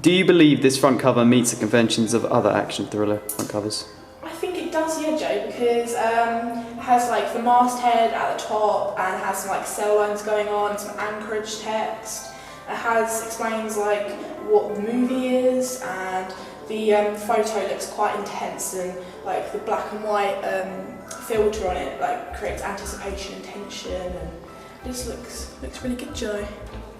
Do you believe this front cover meets the conventions of other action thriller front covers? I think it does, yeah, Joe, because it has like the masthead at the top and has some like cell lines going on, some anchorage text. Explains like what the movie is, and the photo looks quite intense, and like the black and white filter on it like creates anticipation and tension, and this looks really good, Joe.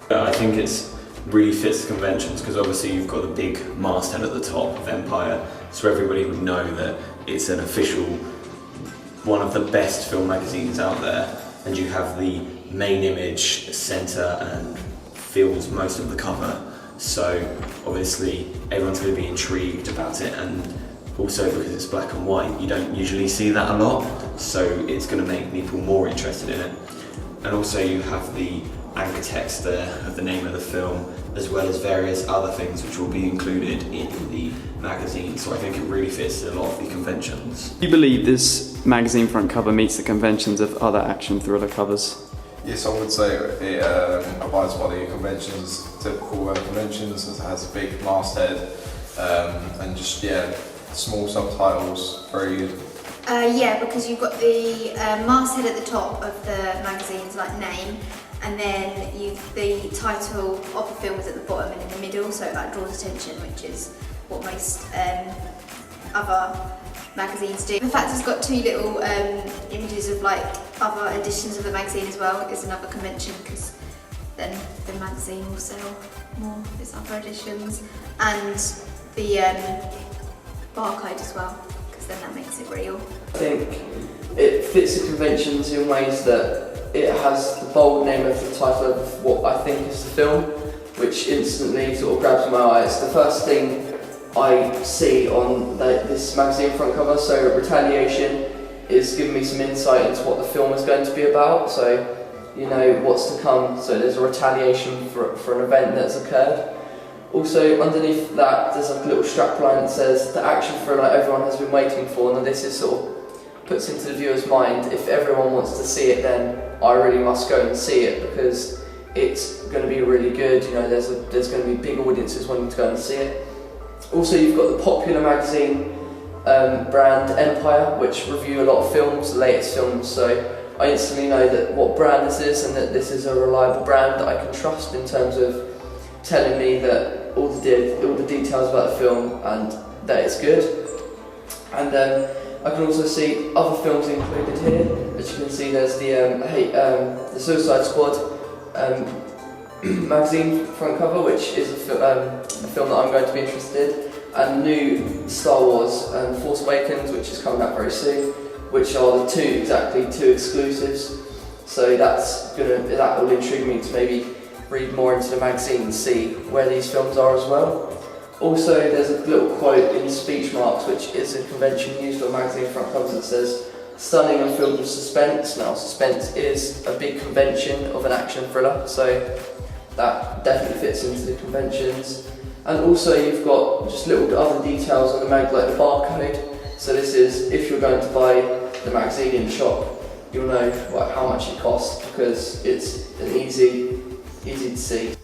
I think it's really fits the conventions because obviously you've got the big masthead at the top of Empire, so everybody would know that it's an official, one of the best film magazines out there, and you have the main image centre and fills most of the cover, so obviously everyone's going to be intrigued about it, and also because it's black and white you don't usually see that a lot, so it's going to make people more interested in it. And also you have the anchor text there of the name of the film, as well as various other things which will be included in the magazine, so I think it really fits a lot of the conventions. Do you believe this magazine front cover meets the conventions of other action thriller covers? Yes, I would say it abides by the conventions, typical conventions. It has a big masthead and just, small subtitles, very good. Yeah, because you've got the masthead at the top of the magazine's like name, and then the title of the film is at the bottom and in the middle, so that draws attention, which is what most other magazines do. The fact it's got two little images of like other editions of the magazine as well is another convention, because then the magazine will sell more of its other editions, and the barcode as well, because then that makes it real. I think it fits the conventions in ways that it has the bold name of the title of what I think is the film, which instantly sort of grabs my eye. It's the first thing I see on this magazine front cover, so Retaliation is giving me some insight into what the film is going to be about, so you know what's to come, so there's a retaliation for an event that's occurred. Also underneath that there's like a little strapline that says the action thriller everyone has been waiting for, and this is sort of puts into the viewer's mind, if everyone wants to see it then I really must go and see it, because it's going to be really good, you know, there's going to be big audiences wanting to go and see it. Also you've got the popular magazine brand Empire, which review a lot of films, the latest films, so I instantly know that what brand this is and that this is a reliable brand that I can trust in terms of telling me that all the details about the film and that it's good. And I can also see other films included here. As you can see, there's the Suicide Squad magazine front cover, which is a film that I'm going to be interested in, and new Star Wars Force Awakens, which is coming out very soon, which are the two exclusives. So that will intrigue me to maybe read more into the magazine and see where these films are as well. Also, there's a little quote in speech marks, which is a convention used on magazine front covers that says, "Stunning and filled with suspense." Now, suspense is a big convention of an action thriller, so that definitely fits into the conventions. And also, you've got just little other details on the mag, like the barcode. So this is, if you're going to buy the magazine in the shop, you'll know how much it costs, because it's an easy to see.